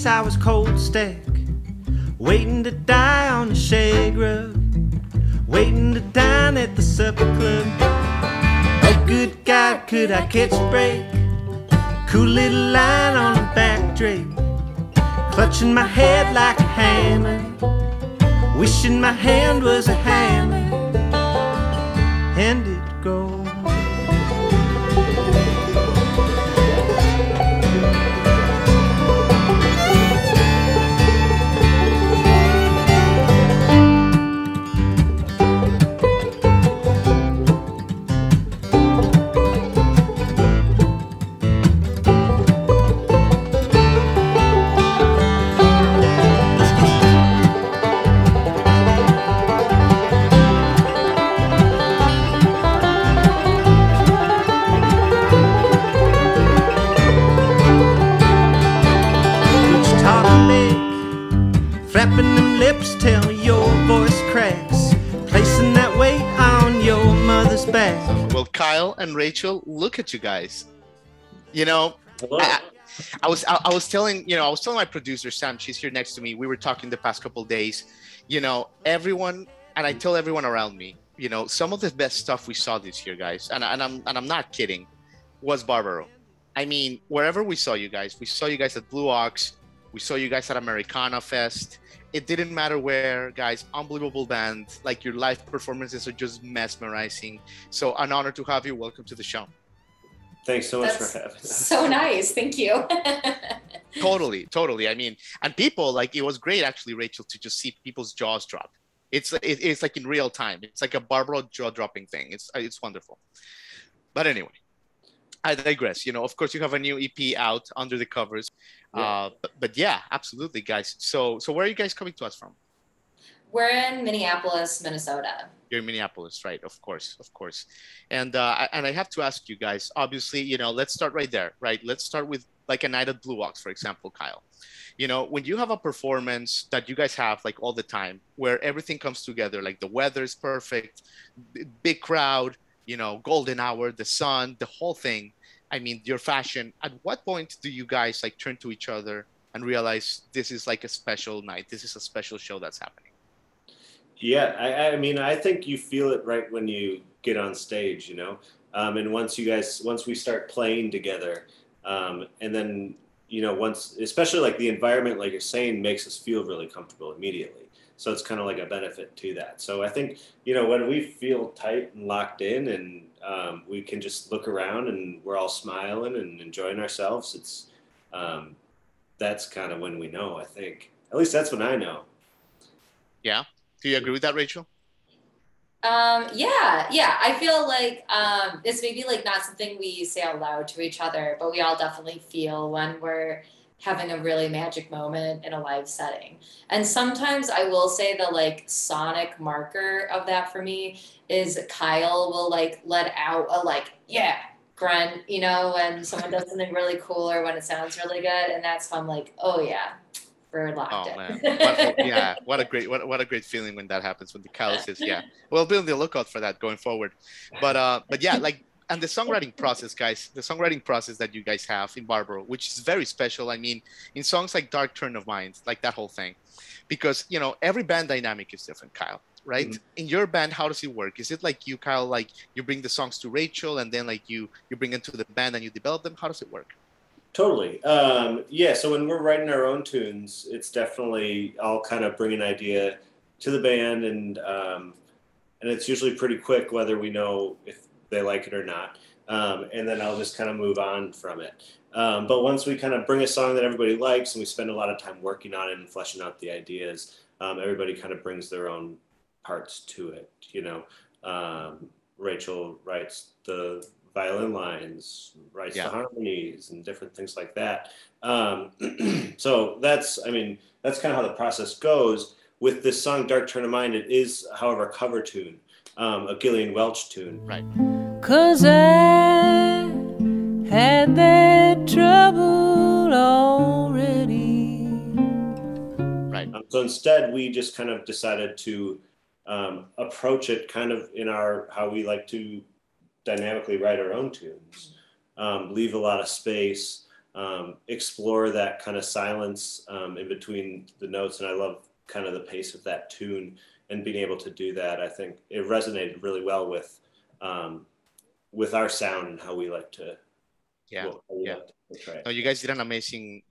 days I was cold stack, waiting to die on the shag rug, waiting to dine at the supper club. Oh good God, could I catch a break? Cool little line on the back drape, clutching my head like a hammer, wishing my hand was a hammer, and it goes. Flapping them lips till your voice cracks, placing that weight on your mother's back. Well, Kyle and Rachel, look at you guys. You know, I was telling my producer Sam, she's here next to me. We were talking the past couple of days. You know, everyone, and I tell everyone around me, you know, some of the best stuff we saw this year, guys, and I'm not kidding, was Barbaro. I mean, wherever we saw you guys at Blue Ox, we saw you guys at Americana Fest. It didn't matter where, guys. Unbelievable band. Like, your live performances are just mesmerizing. So an honor to have you. Welcome to the show. Thanks so much for having us. So nice. Thank you. Totally. I mean, and people, like, it was great actually, Rachel, to just see people's jaws drop. It's like in real time. It's like a Barbaro jaw dropping thing. It's wonderful. But anyway, I digress. You know, of course, you have a new EP out, Under the Covers. Yeah. But yeah, absolutely, guys. So where are you guys coming to us from? We're in Minneapolis, Minnesota. You're in Minneapolis, right? Of course. And I have to ask you guys, obviously, you know, let's start right there, right? Let's start with like a night at Blue Ox, for example, Kyle. You know, when you have a performance that you guys have like all the time, where everything comes together, like the weather is perfect, big crowd, you know, golden hour, the sun, the whole thing. I mean, your fashion, at what point do you guys like turn to each other and realize this is like a special night? This is a special show that's happening. Yeah, I mean, I think you feel it right when you get on stage, you know? And once we start playing together, and then, you know, especially like the environment, like you're saying, makes us feel really comfortable immediately. So it's kind of like a benefit to that. So I think, you know, when we feel tight and locked in and we can just look around and we're all smiling and enjoying ourselves, it's that's kind of when we know, I think. At least that's when I know. Yeah. Do you agree with that, Rachel? Yeah. I feel like it's maybe like not something we say out loud to each other, but we all definitely feel when we're having a really magic moment in a live setting. And sometimes I will say the like sonic marker of that for me is Kyle will like let out a like, yeah, grunt, you know, when someone does something really cool or when it sounds really good. And that's how I'm like, oh yeah, we're locked in. Man. What a great feeling when that happens, when the Kyle says, yeah. Well, be on the lookout for that going forward. But yeah, like, and the songwriting process, guys, the songwriting process that you guys have in Barbaro, which is very special. I mean, in songs like Dark Turn of Mind, like that whole thing, because, you know, every band dynamic is different, Kyle, right? Mm-hmm. In your band, how does it work? Is it like you, Kyle, like you bring the songs to Rachel and then like you bring them to the band and you develop them? How does it work? Totally. Yeah. So when we're writing our own tunes, it's definitely, I'll kind of bring an idea to the band and it's usually pretty quick, whether we know if they like it or not. And then I'll just kind of move on from it. But once we kind of bring a song that everybody likes and we spend a lot of time working on it and fleshing out the ideas, everybody kind of brings their own parts to it. You know, Rachel writes the violin lines, writes the harmonies and different things like that. So that's kind of how the process goes. With this song, Dark Turn of Mind, it is, however, a cover tune, a Gillian Welch tune. Right. 'Cause I had that trouble already. Right. So instead, we just kind of decided to approach it kind of in how we like to dynamically write our own tunes, leave a lot of space, explore that kind of silence in between the notes. And I love kind of the pace of that tune and being able to do that. I think it resonated really well with our sound and how we like to, like to portray it. No, you guys did an amazing,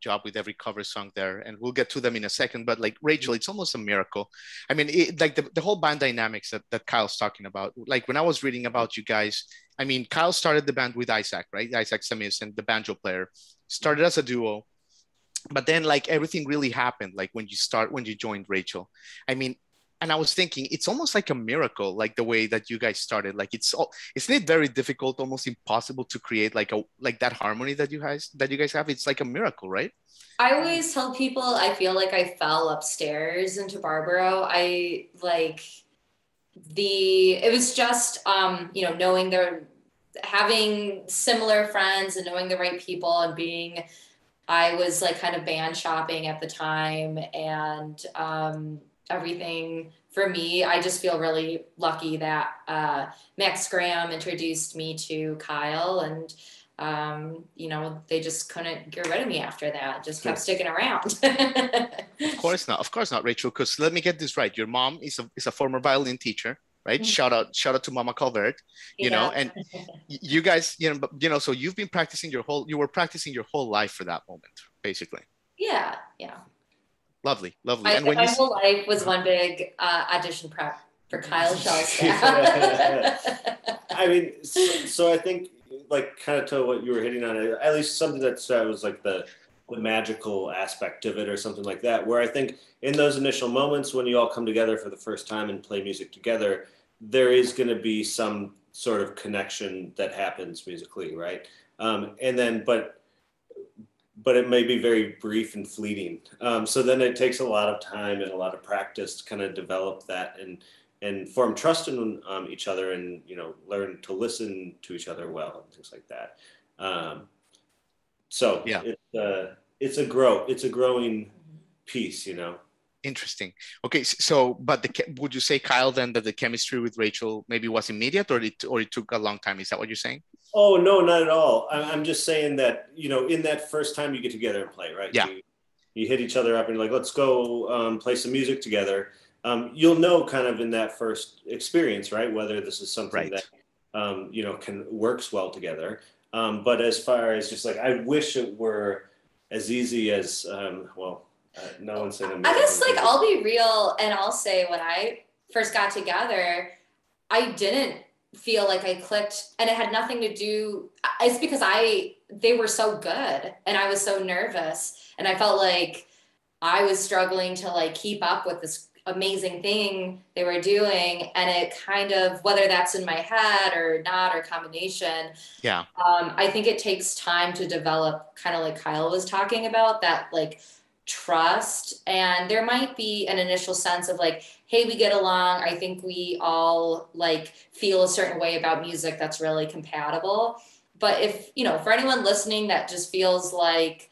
job with every cover song there, and we'll get to them in a second. But like Rachel, it's almost a miracle. I mean, like the whole band dynamics that Kyle's talking about. Like when I was reading about you guys, I mean, Kyle started the band with Isaac, right? Isaac Samis, and the banjo player started as a duo, but then like everything really happened. Like when you joined Rachel, I mean. And I was thinking, it's almost like a miracle, like the way that you guys started. Like isn't it very difficult, almost impossible to create like that harmony that you guys have? It's like a miracle, right? I always tell people I feel like I fell upstairs into Barbaro. It was just knowing having similar friends and knowing the right people and I was like kind of band shopping at the time and everything for me. I just feel really lucky that Max Graham introduced me to Kyle, and they just couldn't get rid of me after that. Just kept sticking around. Of course not, Rachel. Because let me get this right: your mom is a former violin teacher, right? Mm-hmm. Shout out to Mama Calvert. And you guys, so you've been practicing you were practicing your whole life for that moment, basically. Yeah. Lovely. My whole life was one big audition prep for Kyle Shelstad. I mean, so I think like kind of to what you were hitting on, at least something that was like the magical aspect of it or something like that, where I think in those initial moments when you all come together for the first time and play music together, there is going to be some sort of connection that happens musically, right? But it may be very brief and fleeting. So then it takes a lot of time and a lot of practice to kind of develop that and form trust in each other and, learn to listen to each other well and things like that. It's a growing piece, Interesting. Okay, so but would you say, Kyle, then that the chemistry with Rachel maybe was immediate, or it took a long time? Is that what you're saying? Oh no, not at all. I'm just saying that in that first time you get together and play, right? Yeah. You hit each other up and you're like, let's go play some music together. You'll know kind of in that first experience, right, whether this is something that works well together. But as far as just like, I wish it were as easy as no one said. I guess like I'll be real and I'll say when I first got together, I didn't feel like I clicked, and it had nothing to do. It's because they were so good and I was so nervous and I felt like I was struggling to like keep up with this amazing thing they were doing, and it kind of, whether that's in my head or not or combination, I think it takes time to develop, kind of like Kyle was talking about, that like trust. And there might be an initial sense of like, hey, we get along. I think we all like feel a certain way about music that's really compatible. But if, for anyone listening that just feels like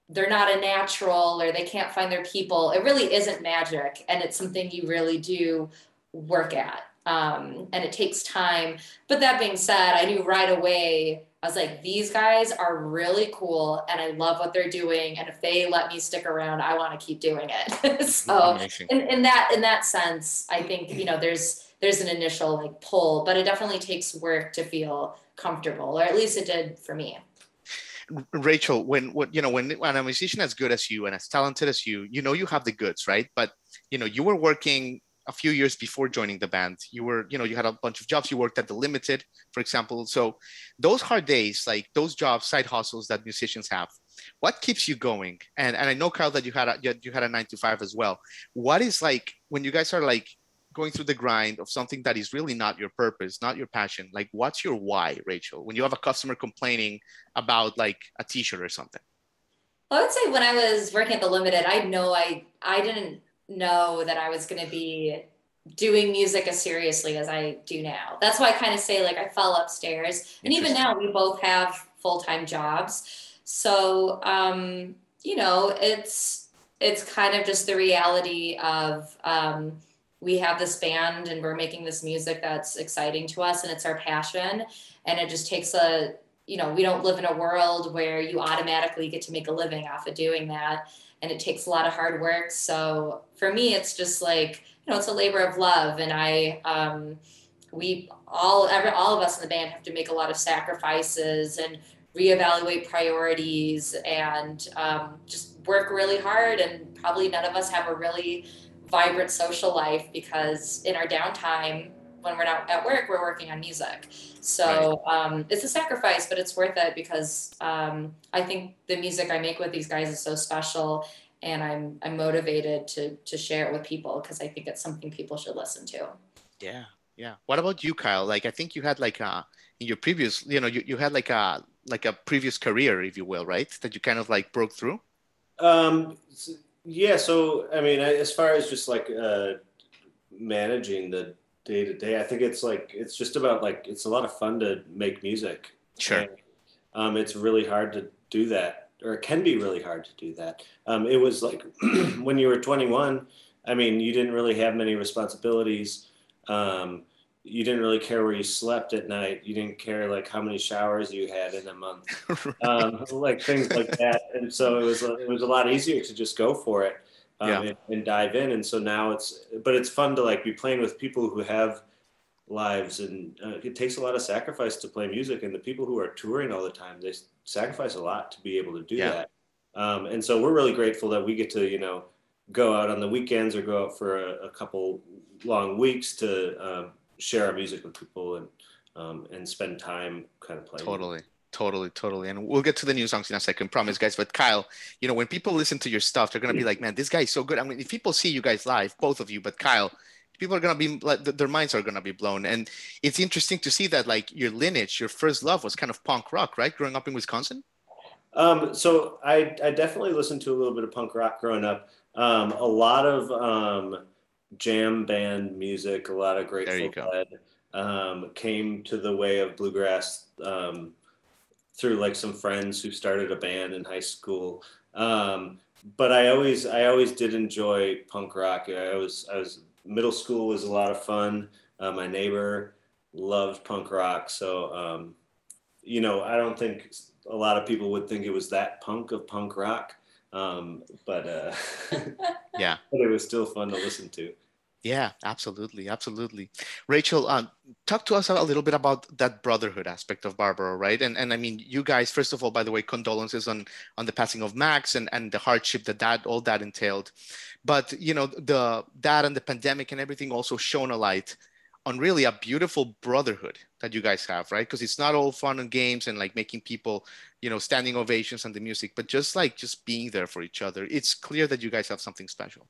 they're not a natural or they can't find their people, it really isn't magic. And it's something you really do work at. And it takes time. But that being said, I knew right away, I was like, these guys are really cool and I love what they're doing. And if they let me stick around, I want to keep doing it. So in that sense, I think, there's an initial like pull, but it definitely takes work to feel comfortable, or at least it did for me. Rachel, when a musician as good as you and as talented as you you have the goods, right? But, you were working a few years before joining the band. You were, you had a bunch of jobs. You worked at the Limited, for example. So those hard days, like those jobs, side hustles that musicians have, what keeps you going? And I know, Kyle, that you had a 9-to-5 as well. What is like when you guys are like going through the grind of something that is really not your purpose, not your passion? Like, what's your why, Rachel? When you have a customer complaining about like a t-shirt or something? Well, I would say when I was working at the Limited, I didn't know that I was going to be doing music as seriously as I do now. That's why I kind of say like I fell upstairs. And even now we both have full-time jobs. So, it's kind of just the reality of we have this band and we're making this music that's exciting to us and it's our passion. And it just takes a you know, we don't live in a world where you automatically get to make a living off of doing that. And it takes a lot of hard work. So for me, it's just like, you know, it's a labor of love. And all of us in the band have to make a lot of sacrifices and reevaluate priorities and just work really hard. And probably none of us have a really vibrant social life because in our downtime, when we're not at work, we're working on music. So it's a sacrifice, but it's worth it because I think the music I make with these guys is so special, and I'm motivated to share it with people because I think it's something people should listen to. Yeah, yeah. What about you, Kyle? Like, I think you had like in your previous, you know, you had like a previous career, if you will, right? That you kind of like broke through. Yeah. So I mean, as far as just like managing the day to day, I think it's just about like, it's a lot of fun to make music. Sure. And, it's really hard to do that, or it can be really hard to do that. It was like when you were 21, I mean, you didn't really have many responsibilities. You didn't really care where you slept at night. You didn't care like how many showers you had in a month, like things like that. And so it was a lot easier to just go for it. And dive in. And so now it's fun to like be playing with people who have lives, and it takes a lot of sacrifice to play music, and the people who are touring all the time, they sacrifice a lot to be able to do that. And so we're really grateful that we get to, you know, go out on the weekends or go out for a couple long weeks to share our music with people and spend time kind of playing. Totally. And we'll get to the new songs in a second, promise, guys. But Kyle, you know, when people listen to your stuff, they're going to be like, man, this guy is so good. I mean, if people see you guys live, both of you, but Kyle, people are going to be like, their minds are going to be blown. And it's interesting to see that like your lineage, your first love was kind of punk rock, right? Growing up in Wisconsin. So I definitely listened to a little bit of punk rock growing up. A lot of jam band music, a lot of Grateful Dead, came to the way of bluegrass through like some friends who started a band in high school. But I always did enjoy punk rock. Middle school was a lot of fun. My neighbor loved punk rock. So, you know, I don't think a lot of people would think it was that punk of punk rock. But yeah, but it was still fun to listen to. Yeah, absolutely. Rachel, talk to us a little bit about that brotherhood aspect of Barbaro, right? And I mean, you guys, first of all, by the way, condolences on the passing of Max and the hardship that all that entailed. But, you know, that and the pandemic and everything also shone a light on really a beautiful brotherhood that you guys have, right? Because it's not all fun and games and like making people, you know, standing ovations and the music, but just being there for each other. It's clear that you guys have something special.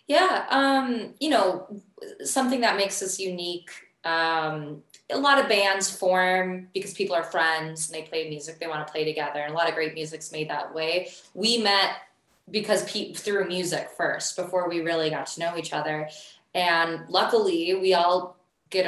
Yeah, you know, something that makes us unique. A lot of bands form because people are friends and they play music they want to play together, and a lot of great music's made that way. We met because through music first, before we really got to know each other, and luckily we all get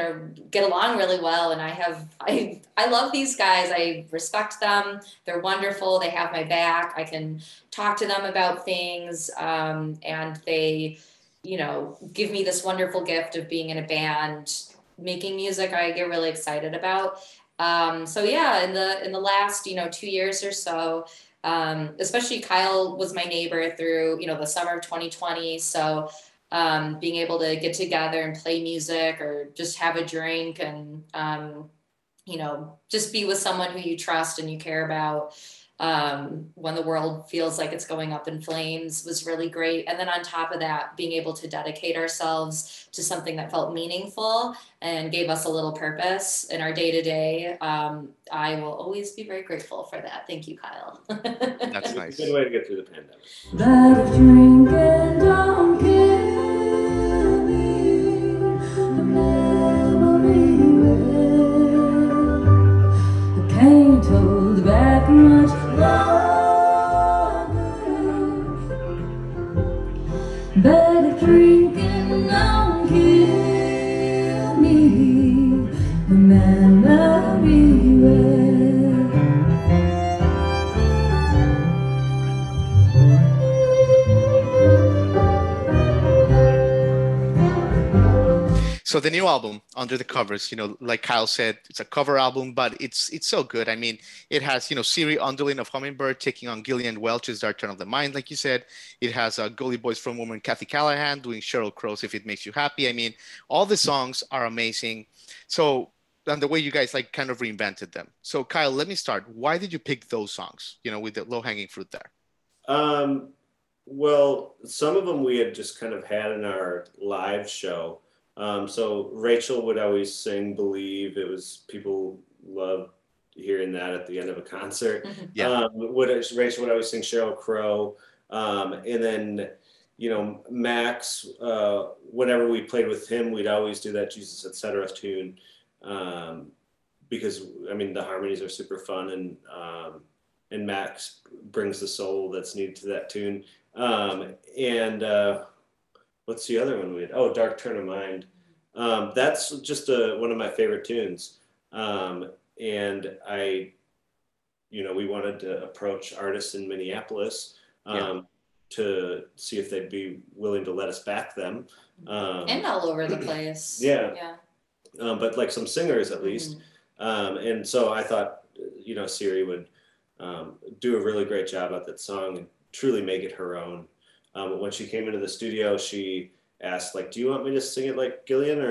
along really well. And I love these guys. I respect them. They're wonderful. They have my back. I can talk to them about things, and they, you know, give me this wonderful gift of being in a band, making music I get really excited about. So yeah, in the last, you know, 2 years or so, especially Kyle was my neighbor through, you know, the summer of 2020. So being able to get together and play music or just have a drink and, you know, just be with someone who you trust and you care about, when the world feels like it's going up in flames was really great. And then on top of that, being able to dedicate ourselves to something that felt meaningful and gave us a little purpose in our day-to-day. I will always be very grateful for that. Thank you, Kyle. That's nice. It's a good way to get through the pandemic. That drink and don't kill me, the memory will. I can't hold back much longer. Better drink and don't kill me, the memory will. So the new album, Under the Covers, like Kyle said, it's a cover album, but it's so good. I mean, it has, Siri Underling of Hummingbird taking on Gillian Welch's Dark Turn of the Mind, like you said. It has Gully Boys from Woman, Kathy Callahan doing Sheryl Crow's If It Makes You Happy. I mean, all the songs are amazing. So, and the way you guys like kind of reinvented them. So Kyle, let me start. Why did you pick those songs, with the low-hanging fruit there? Well, some of them we had just kind of had in our live show. So Rachel would always sing Believe. It was, people loved hearing that at the end of a concert. Yeah. Rachel would always sing Sheryl Crow. And then, Max, whenever we played with him, we'd always do that Jesus Etc. tune. Because, I mean, the harmonies are super fun, and Max brings the soul that's needed to that tune. What's the other one we had? Oh, Dark Turn of Mind. That's just one of my favorite tunes. And we wanted to approach artists in Minneapolis to see if they'd be willing to let us back them. And all over the place. Yeah. But like some singers at least. And so I thought, Siri would do a really great job at that song and truly make it her own. When she came into the studio, she asked, like, do you want me to sing it like Gillian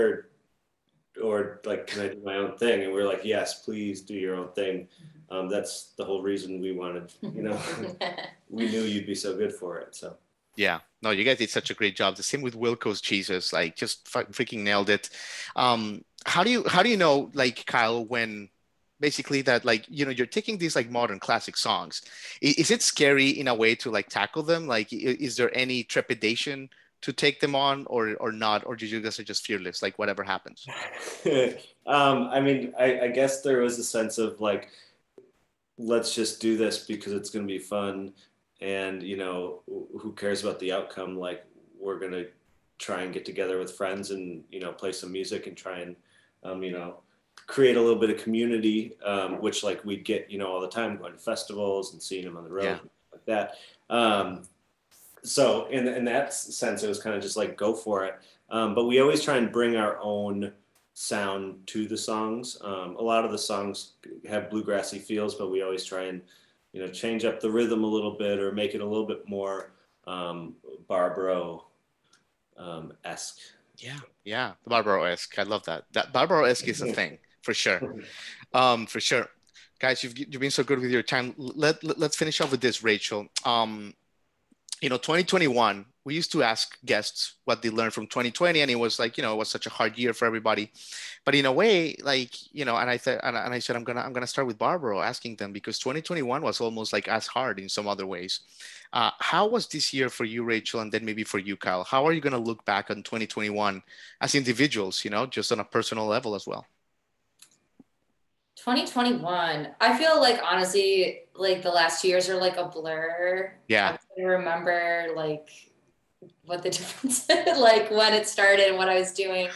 or like, can I do my own thing? And we were like, yes, please do your own thing. That's the whole reason we wanted, we knew you'd be so good for it. So. Yeah, no, you guys did such a great job. The same with Wilco's Jesus, like just freaking nailed it. How do you know, like Kyle, when basically that, like, you're taking these like modern classic songs, is it scary in a way to like tackle them? Like, is there any trepidation to take them on or not? Or did you guys are just fearless, like whatever happens? I mean, I guess there was a sense of like, let's just do this because it's going to be fun. And, who cares about the outcome? Like, we're going to try and get together with friends and, play some music and try and, create a little bit of community, which like we'd get, all the time going to festivals and seeing them on the road, like that. So in that sense, it was kind of just like, go for it. But we always try and bring our own sound to the songs. A lot of the songs have bluegrassy feels, but we always try and, change up the rhythm a little bit or make it a little bit more Barbaro esque. Yeah, the Barbaro-esque. I love that. That Barbaro-esque is a thing for sure. For sure. Guys, you've been so good with your time. Let's finish off with this, Rachel. 2021, we used to ask guests what they learned from 2020, and it was like, it was such a hard year for everybody. But in a way, like, and I said I'm gonna start with Barbaro, asking them, because 2021 was almost like as hard in some other ways. How was this year for you, Rachel, and then maybe for you, Kyle? How are you gonna look back on 2021 as individuals, just on a personal level as well? 2021, I feel like, honestly, like the last 2 years are like a blur. Yeah. I'm trying to remember like what the difference is, like when it started and what I was doing.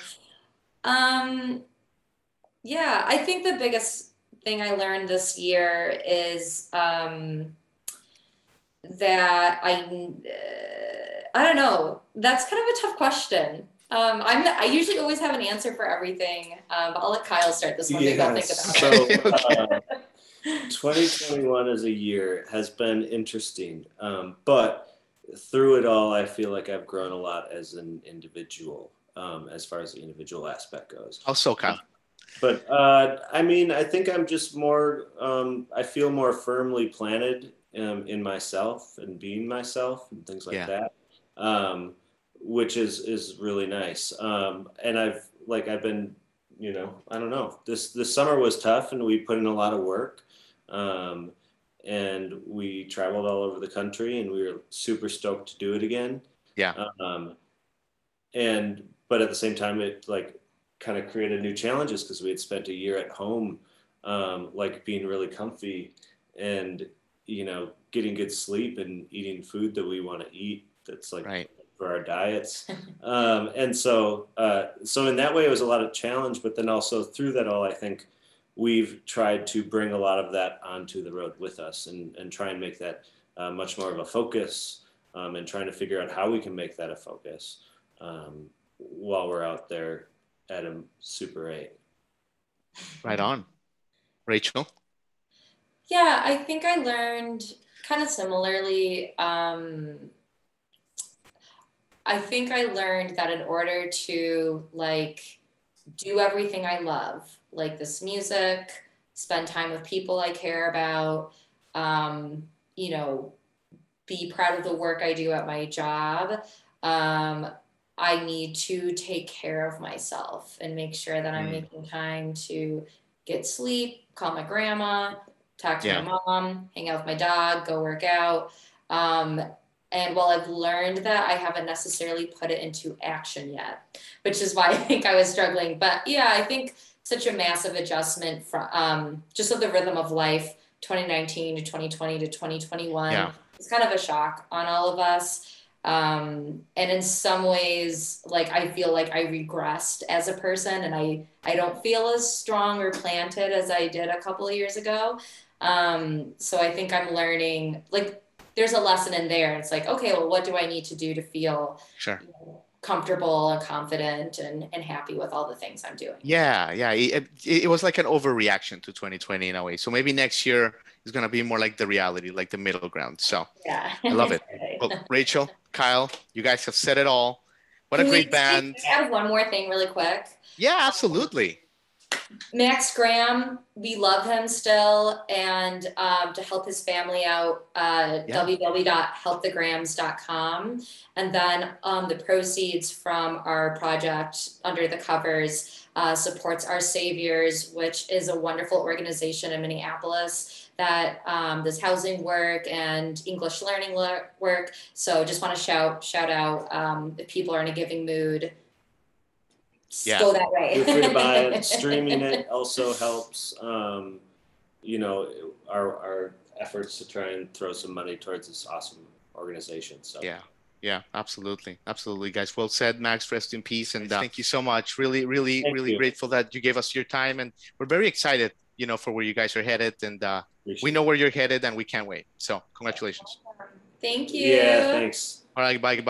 Yeah, I think the biggest thing I learned this year is that I don't know. That's kind of a tough question. I usually always have an answer for everything, but I'll let Kyle start this one. Maybe I'll think about it. 2021 as a year has been interesting, but through it all, I feel like I've grown a lot as an individual, as far as the individual aspect goes. How so, Kyle? But I mean, I think I'm just more, I feel more firmly planted in myself and being myself and things like that. Which is really nice. And I've been, I don't know, this summer was tough and we put in a lot of work. And we traveled all over the country and we were super stoked to do it again. Yeah. But at the same time, it like kind of created new challenges because we had spent a year at home, like being really comfy and, getting good sleep and eating food that we want to eat. That's like, right. For our diets. And so in that way, it was a lot of challenge, but then also through that all, I think we've tried to bring a lot of that onto the road with us and try and make that much more of a focus and trying to figure out how we can make that a focus while we're out there, at a Super 8. Right on. Rachel? Yeah, I think I learned kind of similarly. I think I learned that in order to like do everything I love, like this music, spend time with people I care about, you know, be proud of the work I do at my job. I need to take care of myself and make sure that I'm making time to get sleep, call my grandma, talk to my mom, hang out with my dog, go work out. And while I've learned that, I haven't necessarily put it into action yet, which is why I think I was struggling. But yeah, I think such a massive adjustment from just of the rhythm of life, 2019 to 2020 to 2021. Yeah. It's kind of a shock on all of us. And in some ways, like I feel like I regressed as a person, and I don't feel as strong or planted as I did a couple of years ago. So I think I'm learning, like, there's a lesson in there. It's like, okay, well, what do I need to do to feel comfortable and confident and happy with all the things I'm doing? Yeah. It was like an overreaction to 2020 in a way. So maybe next year is going to be more like the reality, like the middle ground. So yeah, I love it. Well, Rachel, Kyle, you guys have said it all. What a great band. Can I add one more thing really quick? Yeah, absolutely. Max Graham, we love him still, and to help his family out, www.helpthegrams.com, and then the proceeds from our project Under the Covers supports our Saviours, which is a wonderful organization in Minneapolis that does housing work and English learning work. So just want to shout out if people are in a giving mood. Go that way. Feel free to buy it. Streaming it also helps. You know, our efforts to try and throw some money towards this awesome organization. So yeah, absolutely, guys. Well said, Max. Rest in peace, and thank you so much. Really grateful that you gave us your time, and we're very excited, you know, for where you guys are headed, and we know where you're headed, and we can't wait. So congratulations. Thank you. Yeah, thanks. All right, bye.